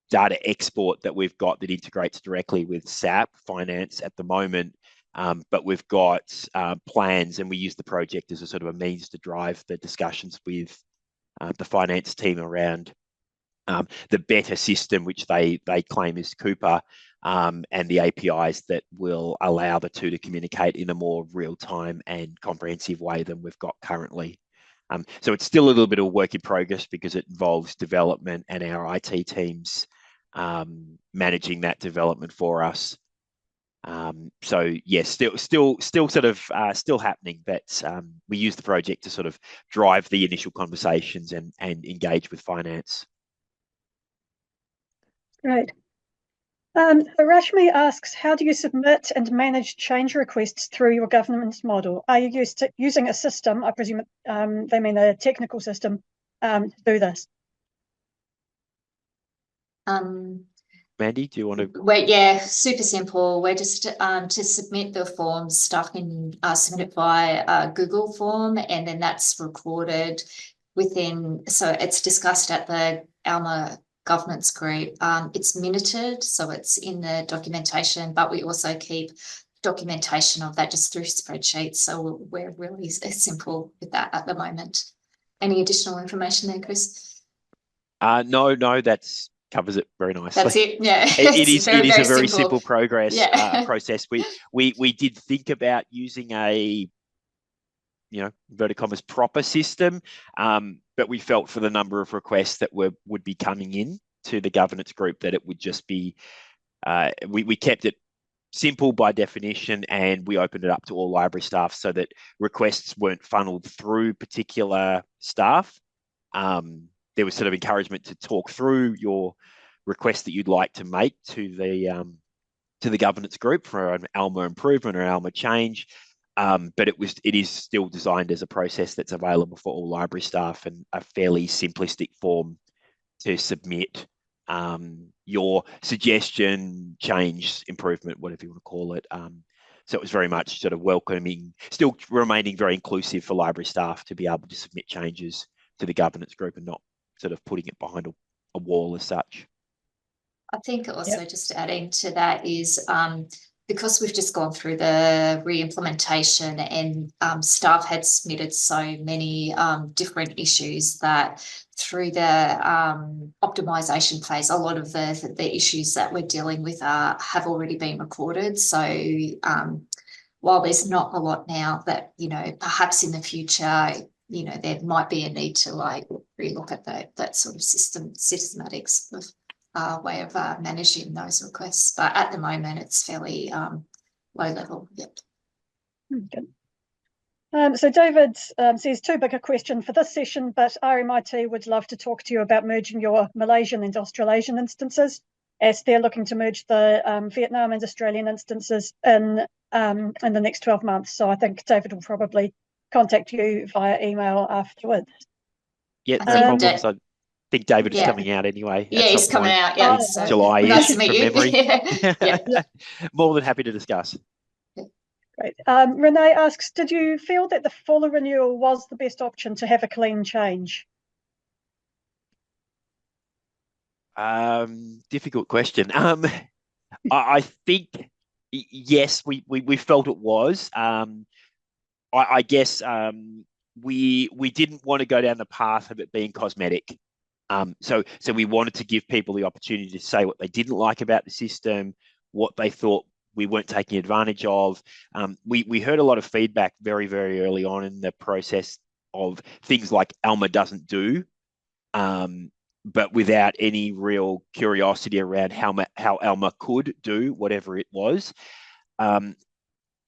data export that we've got that integrates directly with SAP Finance at the moment. But we've got plans, and we use the project as a sort of a means to drive the discussions with the finance team around the better system, which they claim is Coupa, and the APIs that will allow the 2 to communicate in a more real-time and comprehensive way than we've got currently. So it's still a little bit of work in progress because it involves development and our IT teams managing that development for us. So yes, still sort of still happening, but we use the project to sort of drive the initial conversations and engage with finance. Great. Rashmi asks, how do you submit and manage change requests through your governance model? Are you using a system? I presume they mean a technical system to do this. Mandy, do you want to? Wait, yeah, super simple. We're just to submit the forms, stuff in submit it via Google form, and then that's recorded within. So it's discussed at the Alma governance group. It's minuted, so it's in the documentation, but we also keep documentation of that just through spreadsheets. So we're really simple with that at the moment. Any additional information there, Chris? No, that's covers it very nicely. That's it. Yeah, It is very, a very simple process. Yeah. We did think about using a, inverted commas, proper system, but we felt for the number of requests that would be coming in to the governance group that it would just be, we kept it simple by definition, and we opened it up to all library staff so that requests weren't funneled through particular staff. There was sort of encouragement to talk through your request that you'd like to make to the governance group for an Alma improvement or Alma change. But it is still designed as a process that's available for all library staff, and a fairly simplistic form to submit your suggestion, change, improvement, whatever you want to call it. So it was very much sort of welcoming, still remaining very inclusive for library staff to be able to submit changes to the governance group and not sort of putting it behind a wall as such. I think also just adding to that is because we've just gone through the re-implementation, and staff had submitted so many different issues that through the optimisation phase, a lot of the issues that we're dealing with have already been recorded. So while there's not a lot now that, perhaps in the future, there might be a need to relook at that sort of systematic sort of way of managing those requests, but at the moment it's fairly low level. Yep. Good. So David says, too big a question for this session, but RMIT would love to talk to you about merging your Malaysian and Australasian instances, as they're looking to merge the Vietnam and Australian instances in the next 12 months. So I think David will probably contact you via email afterwards. Yeah, no problems. I think David is coming out anyway. Yeah, he's coming out. Yeah, so July nice to meet from you. memory. More than happy to discuss. Great. Renee asks, did you feel that the fuller renewal was the best option to have a clean change? Difficult question. I think yes, we felt it was. I guess we didn't want to go down the path of it being cosmetic. So we wanted to give people the opportunity to say what they didn't like about the system, what they thought we weren't taking advantage of. We heard a lot of feedback very, very early on in the process of things like Alma doesn't do, but without any real curiosity around how Alma could do whatever it was.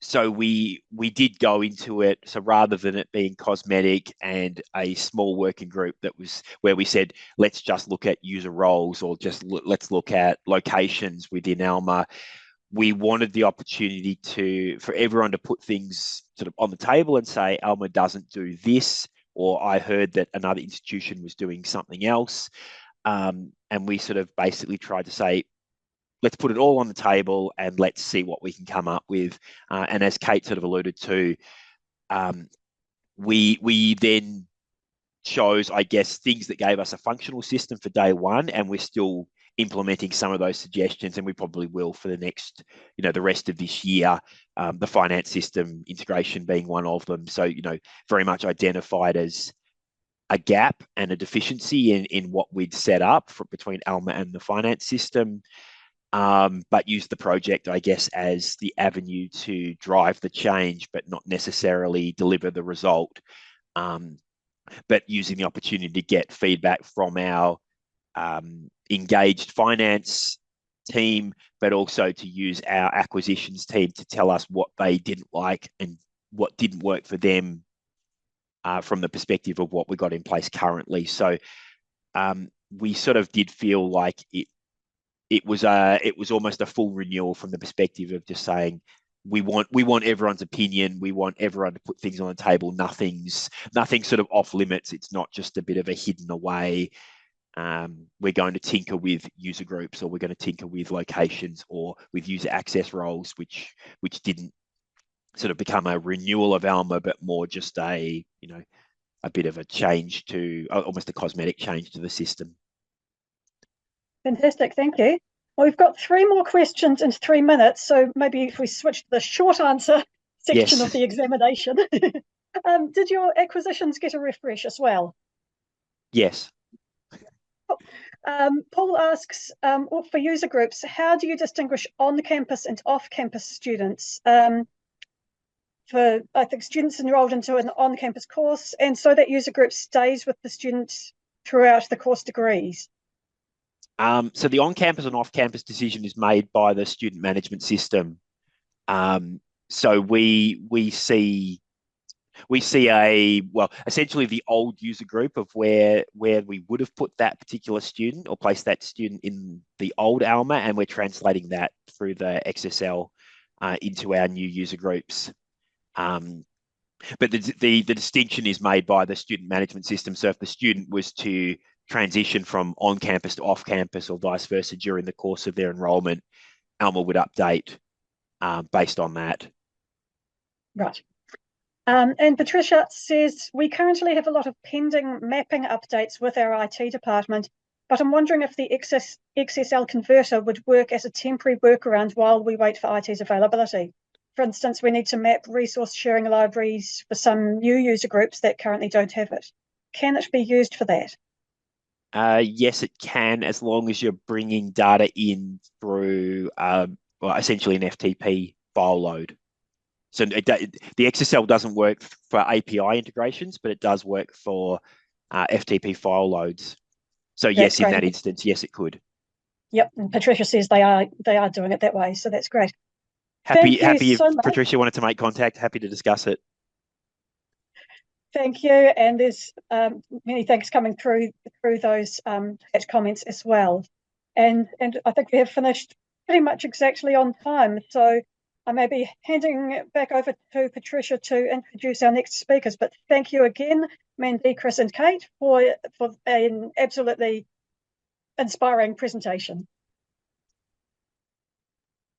So we did go into it. So rather than it being cosmetic and a small working group, that was where we said, let's just look at user roles, or just let's look at locations within Alma. We wanted the opportunity for everyone to put things sort of on the table and say, Alma doesn't do this, or I heard that another institution was doing something else. And we sort of basically tried to say, let's put it all on the table and let's see what we can come up with. And as Kate sort of alluded to, we then chose, I guess, things that gave us a functional system for day one, and we're still implementing some of those suggestions, and we probably will for the next, the rest of this year, the finance system integration being one of them. So, very much identified as a gap and a deficiency in what we'd set up between Alma and the finance system. But use the project, I guess, as the avenue to drive the change, but not necessarily deliver the result. But using the opportunity to get feedback from our engaged finance team, but also to use our acquisitions team to tell us what they didn't like and what didn't work for them from the perspective of what we got in place currently. So we sort of did feel like it was almost a full renewal from the perspective of just saying we want everyone's opinion. We want everyone to put things on the table. Nothing's sort of off limits. It's not just a bit of a hidden away. We're going to tinker with user groups, or we're going to tinker with locations, or with user access roles, which didn't sort of become a renewal of Alma, but more just a bit of a change to almost a cosmetic change to the system. Fantastic, thank you. Well, we've got 3 more questions in 3 minutes, so maybe if we switch to the short answer section of the examination. Did your acquisitions get a refresh as well? Yes. Paul asks, for user groups, how do you distinguish on-campus and off-campus students? For, I think, students enrolled into an on-campus course, and so that user group stays with the students throughout the course degrees. So the on-campus and off-campus decision is made by the student management system. So we see essentially the old user group of where we would have put that particular student or placed that student in the old Alma, and we're translating that through the XSL into our new user groups. But the distinction is made by the student management system. So if the student was to transition from on-campus to off-campus or vice versa during the course of their enrolment, Alma would update based on that. Right. And Patricia says, we currently have a lot of pending mapping updates with our IT department, but I'm wondering if the XSL converter would work as a temporary workaround while we wait for IT's availability. For instance, we need to map resource sharing libraries for some new user groups that currently don't have it. Can it be used for that? Yes, it can, as long as you're bringing data in through essentially an FTP file load. So the XSL doesn't work for API integrations, but it does work for FTP file loads. So That's yes, great. in that instance, yes, it could. Yep, and Patricia says they are doing it that way, so that's great. Happy so if Patricia wanted to make contact, happy to discuss it. Thank you, and there's many thanks coming through those chat comments as well. And I think we have finished pretty much exactly on time. So I may be handing it back over to Patricia to introduce our next speakers. But thank you again, Mandy, Chris, and Kate, for an absolutely inspiring presentation.